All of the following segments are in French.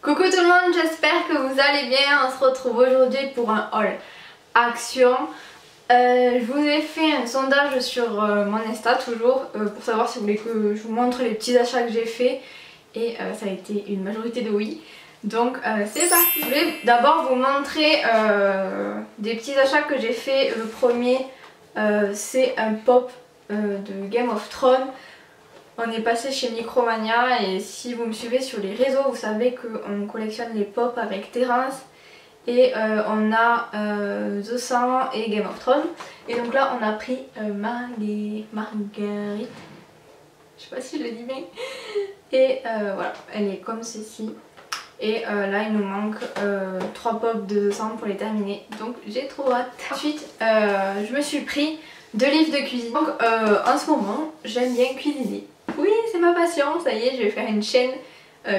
Coucou tout le monde, j'espère que vous allez bien. On se retrouve aujourd'hui pour un haul Action. Je vous ai fait un sondage sur mon Insta toujours pour savoir si vous voulez que je vous montre les petits achats que j'ai fait et ça a été une majorité de oui. Donc c'est parti. Je voulais d'abord vous montrer des petits achats que j'ai fait. Le premier c'est un pop de Game of Thrones. On est passé chez Micromania et si vous me suivez sur les réseaux, vous savez qu'on collectionne les pop avec Terrence et on a The Sang et Game of Thrones. Et donc là on a pris Marguerite, je sais pas si je le dis bien, et voilà, elle est comme ceci. Et là il nous manque 3 pop de The Sang pour les terminer, donc j'ai trop hâte. Ensuite je me suis pris 2 livres de cuisine. Donc en ce moment j'aime bien cuisiner. Oui, c'est ma passion, ça y est, je vais faire une chaîne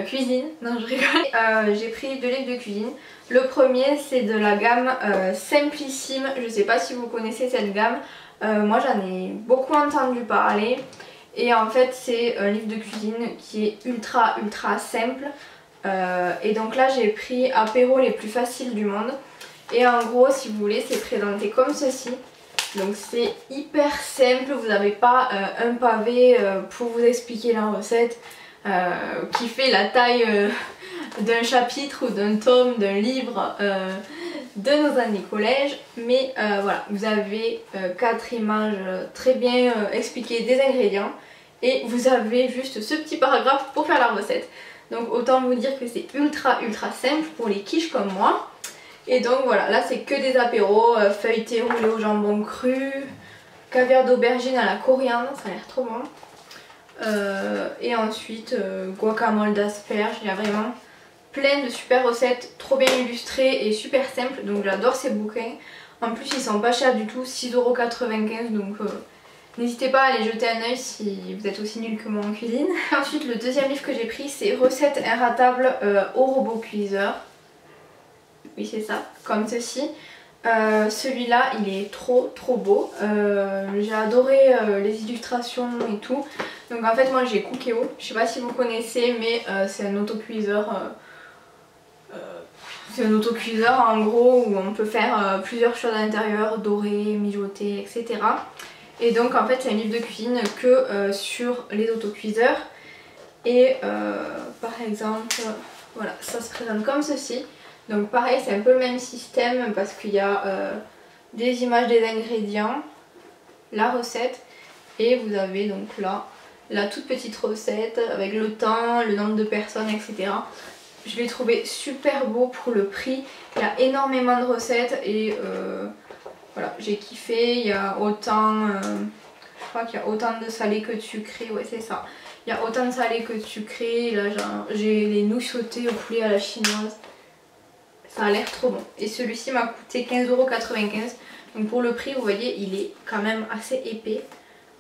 cuisine. Non, je rigole. J'ai pris 2 livres de cuisine. Le premier, c'est de la gamme Simplissime. Je sais pas si vous connaissez cette gamme. Moi, j'en ai beaucoup entendu parler. Et en fait, c'est un livre de cuisine qui est ultra simple. Et donc là, j'ai pris apéro les plus faciles du monde. Et en gros, si vous voulez, c'est présenté comme ceci. Donc c'est hyper simple, vous n'avez pas un pavé pour vous expliquer la recette qui fait la taille d'un chapitre ou d'un tome, d'un livre de nos années collège. Mais voilà, vous avez 4 images très bien expliquées des ingrédients et vous avez juste ce petit paragraphe pour faire la recette. Donc autant vous dire que c'est ultra simple pour les quiches comme moi. Et donc voilà, là c'est que des apéros, feuilletés roulés au jambon cru, caviar d'aubergine à la coriandre, ça a l'air trop bon. Et ensuite guacamole d'asperges, il y a vraiment plein de super recettes, trop bien illustrées et super simples, donc j'adore ces bouquins. En plus ils sont pas chers du tout, 6,95 €, donc n'hésitez pas à aller jeter un oeil si vous êtes aussi nul que moi en cuisine. Ensuite le deuxième livre que j'ai pris c'est Recettes irratables au robot cuiseur. Oui c'est ça, comme ceci. Celui-là il est trop beau. J'ai adoré les illustrations et tout. Donc en fait moi j'ai Cookéo, je sais pas si vous connaissez mais c'est un autocuiseur. C'est un autocuiseur en gros où on peut faire plusieurs choses à l'intérieur, dorer, mijoter, etc. Et donc en fait c'est un livre de cuisine que sur les autocuiseurs. Et par exemple, voilà, ça se présente comme ceci. Donc pareil, c'est un peu le même système parce qu'il y a des images des ingrédients, la recette et vous avez donc là la toute petite recette avec le temps, le nombre de personnes, etc. Je l'ai trouvé super beau pour le prix. Il y a énormément de recettes et voilà, j'ai kiffé. Il y a autant, je crois qu'il y a autant de salé que de sucré, ouais c'est ça. Il y a autant de salé que de sucré. Là j'ai les nouilles sautées au poulet à la chinoise. Ça a l'air trop bon. Et celui-ci m'a coûté 15,95 €. Donc pour le prix, vous voyez, il est quand même assez épais.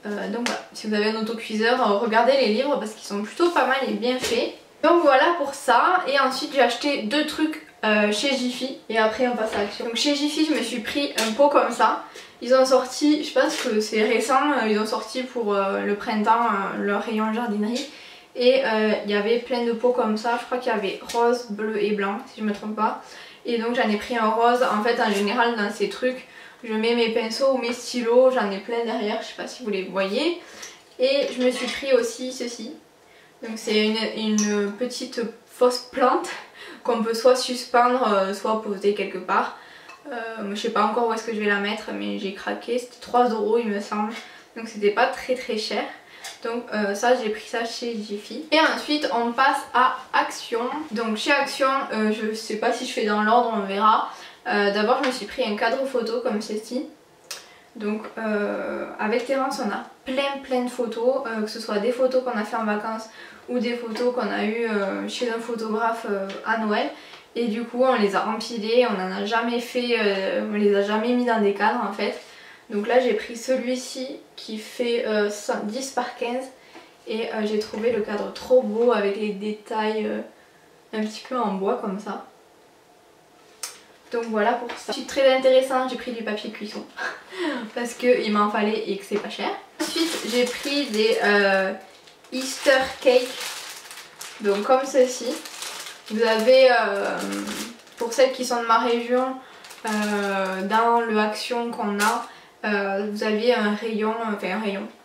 Donc voilà, si vous avez un autocuiseur, regardez les livres parce qu'ils sont plutôt pas mal et bien faits. Donc voilà pour ça. Et ensuite j'ai acheté 2 trucs chez Jiffy. Et après on passe à Action. Donc chez Jiffy, je me suis pris un pot comme ça. Ils ont sorti, je pense que c'est récent, ils ont sorti pour le printemps leur rayon jardinerie. Et il y avait plein de pots comme ça, je crois qu'il y avait rose, bleu et blanc si je me trompe pas. Et donc j'en ai pris un rose. En fait en général dans ces trucs je mets mes pinceaux ou mes stylos, j'en ai plein derrière, je sais pas si vous les voyez. Et je me suis pris aussi ceci. Donc c'est une petite fausse plante qu'on peut soit suspendre soit poser quelque part. Je sais pas encore où est-ce que je vais la mettre mais j'ai craqué, c'était 3 € il me semble. Donc c'était pas très cher. Donc ça j'ai pris ça chez Jiffy. Et ensuite on passe à Action. Donc chez Action, je sais pas si je fais dans l'ordre, on verra. D'abord je me suis pris un cadre photo comme ceci. Donc avec Terrence on a plein de photos, que ce soit des photos qu'on a fait en vacances ou des photos qu'on a eues chez un photographe à Noël. Et du coup on les a empilées, on n'en a jamais fait, on les a jamais mis dans des cadres en fait. Donc là j'ai pris celui-ci qui fait 10 par 15 et j'ai trouvé le cadre trop beau avec les détails un petit peu en bois comme ça. Donc voilà pour ça. C'est très intéressant, j'ai pris du papier cuisson parce qu'il m'en fallait et que c'est pas cher. Ensuite j'ai pris des Easter cakes, donc comme ceci. Vous avez, pour celles qui sont de ma région, dans le Action qu'on a, vous aviez un rayon,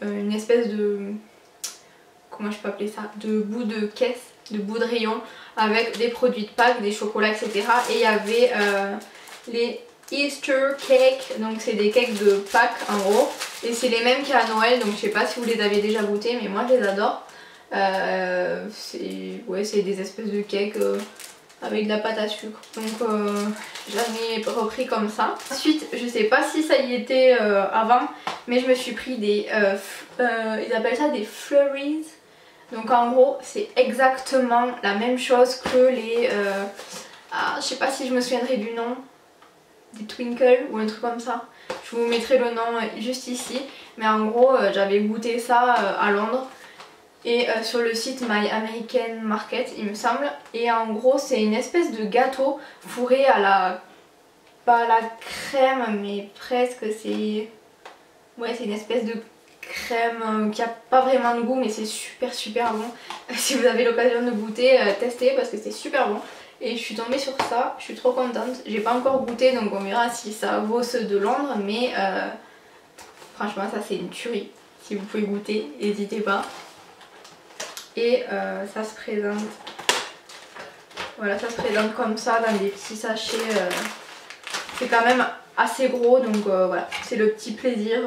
une espèce de, comment je peux appeler ça, de bout de caisse, de bout de rayon avec des produits de Pâques, des chocolats, etc. Et il y avait les Easter cakes, donc c'est des cakes de Pâques en gros. Et c'est les mêmes qu'il y a à Noël, donc je sais pas si vous les avez déjà goûtés, mais moi je les adore. C'est des espèces de cakes avec de la pâte à sucre. Donc j'en ai repris comme ça. Ensuite, je sais pas si ça y était avant, mais je me suis pris des, ils appellent ça des flurries. Donc en gros, c'est exactement la même chose que les, je sais pas si je me souviendrai du nom, des Twinkle ou un truc comme ça. Je vous mettrai le nom juste ici. Mais en gros, j'avais goûté ça à Londres. Et sur le site My American Market il me semble. Et en gros c'est une espèce de gâteau fourré à la... pas à la crème mais presque, c'est... ouais, c'est une espèce de crème qui a pas vraiment de goût mais c'est super bon. Si vous avez l'occasion de goûter, testez parce que c'est super bon. Et je suis tombée sur ça, je suis trop contente. J'ai pas encore goûté donc on verra si ça vaut ceux de Londres, mais franchement ça c'est une tuerie. Si vous pouvez goûter, n'hésitez pas. Et ça se présente, voilà, ça se présente comme ça dans des petits sachets. C'est quand même assez gros donc voilà, c'est le petit plaisir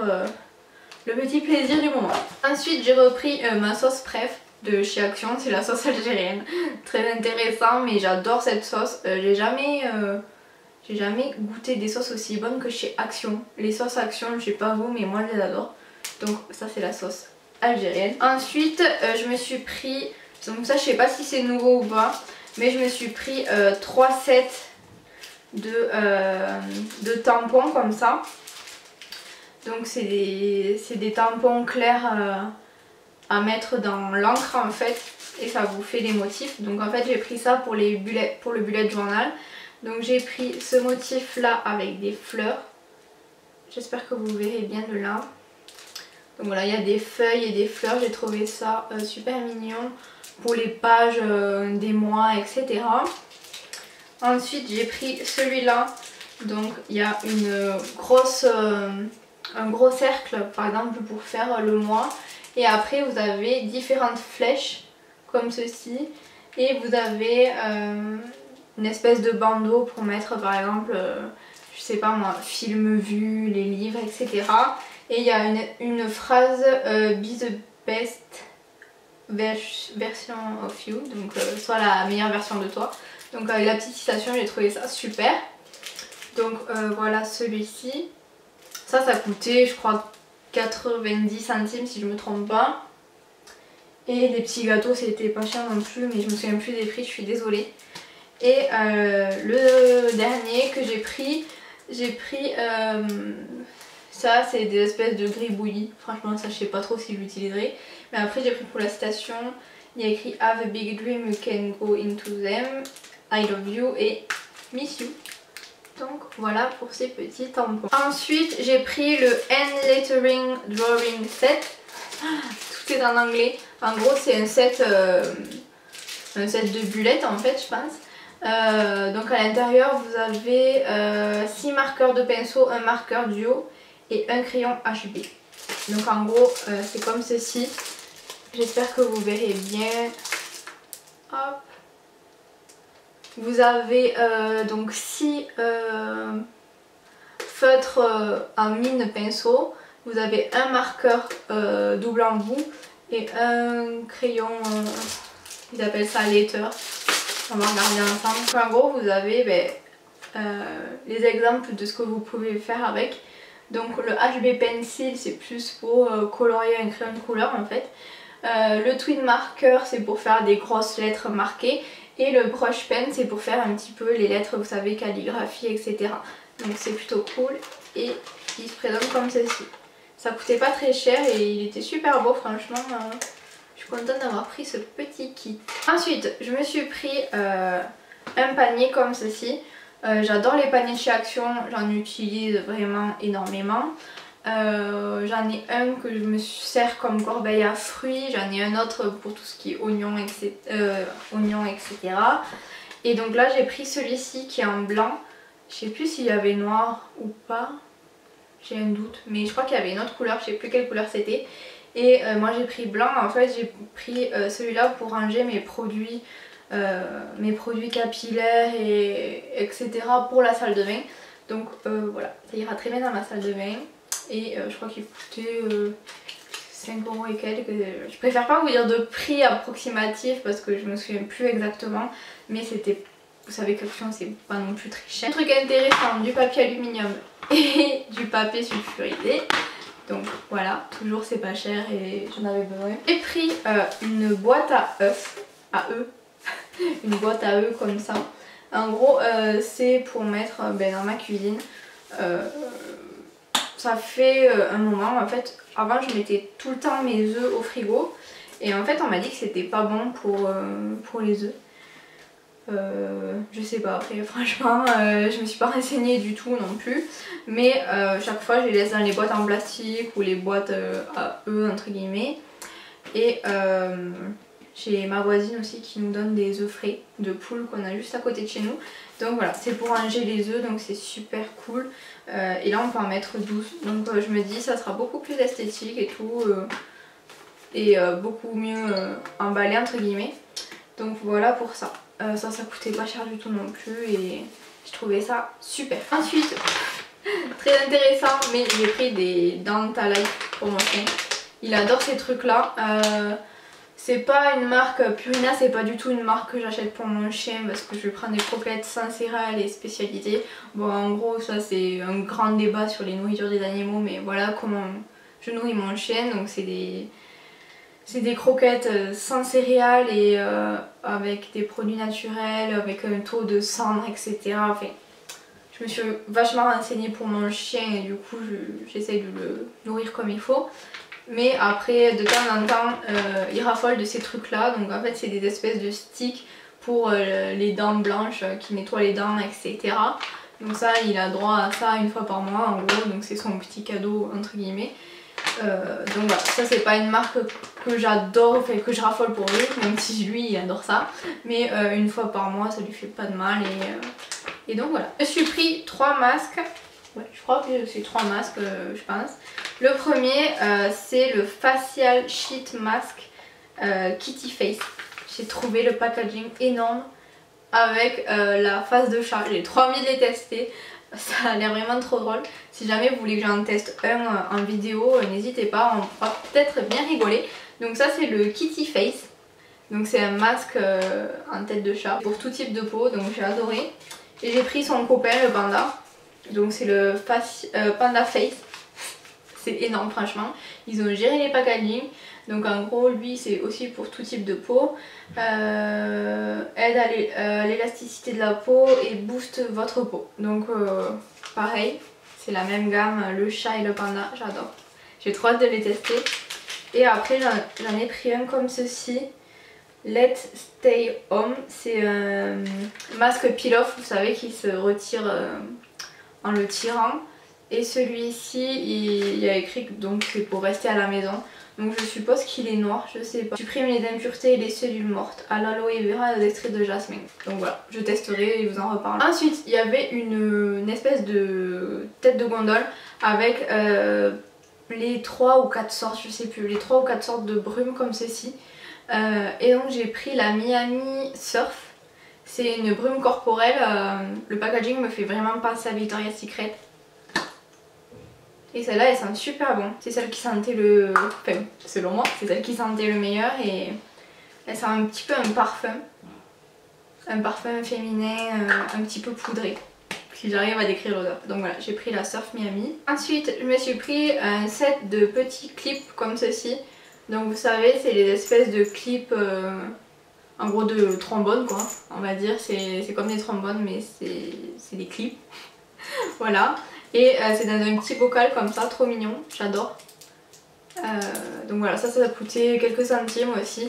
du moment. Ensuite j'ai repris ma sauce préf de chez Action, c'est la sauce algérienne. Très intéressant, mais j'adore cette sauce. J'ai jamais goûté des sauces aussi bonnes que chez Action. Les sauces Action, je sais pas vous, mais moi je les adore. Donc ça c'est la sauce algérienne. Ensuite je me suis pris, donc ça je sais pas si c'est nouveau ou pas, mais je me suis pris 3 sets de tampons comme ça. Donc c'est des tampons clairs à mettre dans l'encre en fait, et ça vous fait des motifs. Donc en fait j'ai pris ça pour le bullet journal. Donc j'ai pris ce motif là avec des fleurs, j'espère que vous verrez bien de là. Donc voilà, il y a des feuilles et des fleurs, j'ai trouvé ça super mignon pour les pages des mois, etc. Ensuite j'ai pris celui-là, donc il y a un gros cercle par exemple pour faire le mois. Et après vous avez différentes flèches comme ceci. Et vous avez une espèce de bandeau pour mettre par exemple, je sais pas moi, film vu, les livres, etc. Et il y a une phrase be the best version of you, donc soit la meilleure version de toi. Donc avec la petite citation, j'ai trouvé ça super. Donc voilà celui-ci. Ça coûtait je crois 90 centimes si je me trompe pas. Et les petits gâteaux c'était pas cher non plus, mais je me souviens plus des prix, je suis désolée. Et le dernier que j'ai pris ça c'est des espèces de gribouillis, franchement ça je sais pas trop si je l'utiliserai. Mais après j'ai pris pour la citation, il y a écrit Have a big dream, you can go into them, I love you et miss you. Donc voilà pour ces petits tampons. Ensuite j'ai pris le Hand Lettering Drawing Set. Tout est en anglais. En gros c'est un set de bullettes en fait je pense. Donc à l'intérieur vous avez 6 marqueurs de pinceau, un marqueur duo et un crayon HB. Donc en gros c'est comme ceci. J'espère que vous verrez bien. Hop. Vous avez donc 6 feutres en mine pinceau. Vous avez un marqueur double embout et un crayon, ils appellent ça letter. On va regarder ensemble. Donc en gros vous avez les exemples de ce que vous pouvez faire avec. Donc le HB Pencil c'est plus pour colorier un crayon de couleur en fait. Le Twin Marker c'est pour faire des grosses lettres marquées. Et le Brush Pen c'est pour faire un petit peu les lettres, vous savez, calligraphie, etc. Donc c'est plutôt cool et il se présente comme ceci. Ça coûtait pas très cher et il était super beau franchement. Je suis contente d'avoir pris ce petit kit. Ensuite je me suis pris un panier comme ceci. J'adore les paniers de chez Action, j'en utilise vraiment énormément. J'en ai un que je me sers comme corbeille à fruits, j'en ai un autre pour tout ce qui est oignons, etc. Et donc là j'ai pris celui-ci qui est en blanc. Je sais plus s'il y avait noir ou pas. J'ai un doute. Mais je crois qu'il y avait une autre couleur. Je sais plus quelle couleur c'était. Et moi j'ai pris blanc. En fait j'ai pris celui-là pour ranger mes produits capillaires etc. pour la salle de bain. Donc voilà, ça ira très bien dans ma salle de bain. Et je crois qu'il coûtait 5 € et quelques. Je préfère pas vous dire de prix approximatif parce que je me souviens plus exactement. Mais c'était, vous savez que c'est pas non plus très cher. Un truc intéressant, du papier aluminium et du papier sulfurisé. Donc voilà, toujours c'est pas cher et j'en avais besoin. J'ai pris une boîte à œufs, une boîte à œufs comme ça. En gros c'est pour mettre dans ma cuisine. Ça fait un moment, en fait avant je mettais tout le temps mes œufs au frigo. Et en fait on m'a dit que c'était pas bon pour les œufs. Je sais pas, après franchement je me suis pas renseignée du tout non plus. Mais chaque fois je les laisse dans les boîtes en plastique ou les boîtes à œufs entre guillemets. Et j'ai ma voisine aussi qui nous donne des œufs frais de poule qu'on a juste à côté de chez nous. Donc voilà, c'est pour ranger les œufs, donc c'est super cool. Et là on peut en mettre 12. Donc je me dis ça sera beaucoup plus esthétique et tout. Et beaucoup mieux emballé entre guillemets. Donc voilà pour ça. Ça coûtait pas cher du tout non plus et je trouvais ça super. Ensuite, très intéressant, mais j'ai pris des Dental Life pour mon chien. Il adore ces trucs là. C'est pas une marque Purina, c'est pas du tout une marque que j'achète pour mon chien parce que je vais prendre des croquettes sans céréales et spécialité. Bon en gros ça c'est un grand débat sur les nourritures des animaux, mais voilà comment je nourris mon chien. Donc c'est des croquettes sans céréales et avec des produits naturels, avec un taux de cendre, etc. Enfin, je me suis vachement renseignée pour mon chien et du coup j'essaye de le nourrir comme il faut. Mais après de temps en temps il raffole de ces trucs là. Donc en fait c'est des espèces de sticks pour les dents blanches qui nettoient les dents, etc. Donc ça il a droit à ça une fois par mois en gros. Donc c'est son petit cadeau entre guillemets. Donc voilà, ça c'est pas une marque que j'adore, enfin que je raffole pour lui, même si lui il adore ça. Mais une fois par mois ça lui fait pas de mal et donc voilà. Je me suis pris 3 masques. Ouais, je crois que c'est 3 masques je pense. Le premier c'est le Facial Sheet Mask Kitty Face. J'ai trouvé le packaging énorme avec la face de chat. J'ai trop envie de les tester. Ça a l'air vraiment trop drôle. Si jamais vous voulez que j'en teste un en vidéo, n'hésitez pas, on pourra peut-être bien rigoler. Donc ça c'est le Kitty Face. Donc c'est un masque en tête de chat pour tout type de peau, donc j'ai adoré. Et j'ai pris son copain le panda. Donc c'est le Panda Face. C'est énorme franchement. Ils ont géré les packaging. Donc en gros lui c'est aussi pour tout type de peau. Aide à l'élasticité de la peau et booste votre peau. Donc pareil, c'est la même gamme, le chat et le panda, j'adore. J'ai trop hâte de les tester. Et après j'en ai pris un comme ceci. Let's Stay Home. C'est un masque peel-off, vous savez, qui se retire en le tirant. Et celui-ci il y a écrit que c'est pour rester à la maison. Donc je suppose qu'il est noir, je sais pas. Supprime les impuretés et les cellules mortes à l'aloe vera et aux extraits de jasmin. Donc voilà, je testerai et vous en reparle. Ensuite, il y avait une espèce de tête de gondole avec les 3 ou 4 sortes, je sais plus, les 3 ou 4 sortes de brumes comme ceci. Et donc j'ai pris la Miami Surf. C'est une brume corporelle. Le packaging me fait vraiment penser à Victoria's Secret. Et celle-là elle sent super bon. C'est celle qui sentait le... Enfin, selon moi, c'est celle qui sentait le meilleur et elle sent un petit peu un parfum. Un parfum féminin, un petit peu poudré. Si j'arrive à décrire l'odeur. Donc voilà, j'ai pris la Surf Miami. Ensuite, je me suis pris un set de petits clips comme ceci. Donc vous savez, c'est les espèces de clips... en gros de trombone quoi, on va dire. C'est comme des trombones mais c'est des clips. Voilà. Et c'est dans un petit bocal comme ça, trop mignon, j'adore. Donc voilà, ça a coûté quelques centimes aussi.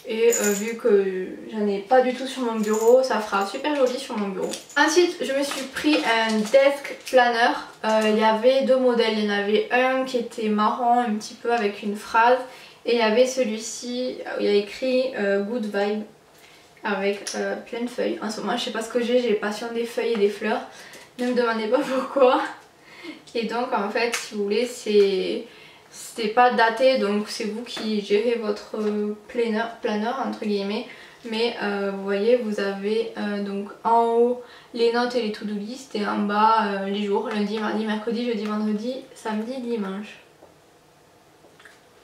Et vu que j'en ai pas du tout sur mon bureau, ça fera super joli sur mon bureau. Ensuite, je me suis pris un desk planner. Il y avait 2 modèles, il y en avait un qui était marron un petit peu avec une phrase. Et il y avait celui-ci où il y a écrit Good Vibe. avec plein de feuilles. En ce moment je sais pas ce que j'ai passion des feuilles et des fleurs, ne me demandez pas pourquoi. Et donc en fait si vous voulez c'est pas daté, donc c'est vous qui gérez votre planeur entre guillemets. Mais vous voyez, vous avez donc en haut les notes et les to-do list et en bas les jours, lundi, mardi, mercredi, jeudi, vendredi, samedi, dimanche.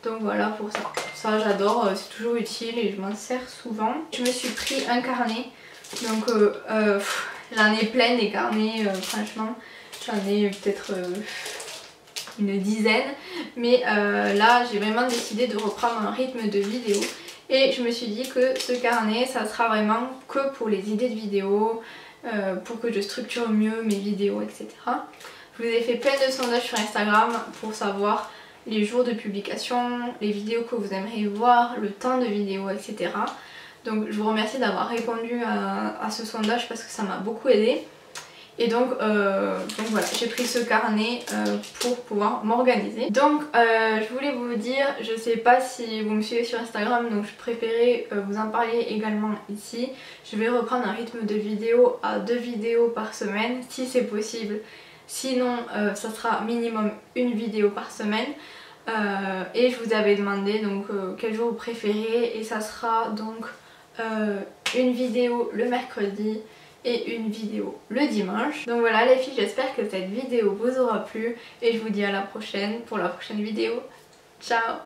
Donc voilà pour ça. Ça j'adore, c'est toujours utile et je m'en sers souvent. Je me suis pris un carnet, donc j'en ai plein des carnets, franchement. J'en ai peut-être une dizaine. Mais là j'ai vraiment décidé de reprendre un rythme de vidéo. Et je me suis dit que ce carnet, ça sera vraiment que pour les idées de vidéos, pour que je structure mieux mes vidéos, etc. Je vous ai fait plein de sondages sur Instagram pour savoir les jours de publication, les vidéos que vous aimeriez voir, le temps de vidéo, etc. Donc je vous remercie d'avoir répondu à ce sondage parce que ça m'a beaucoup aidé. Et donc voilà, j'ai pris ce carnet pour pouvoir m'organiser. Donc je voulais vous dire, je sais pas si vous me suivez sur Instagram, donc je préférais vous en parler également ici. Je vais reprendre un rythme de vidéo à 2 vidéos par semaine si c'est possible. Sinon ça sera minimum une vidéo par semaine. Et je vous avais demandé donc quel jour vous préférez, et ça sera donc une vidéo le mercredi et une vidéo le dimanche. Donc voilà les filles, j'espère que cette vidéo vous aura plu et je vous dis à la prochaine pour la prochaine vidéo. Ciao!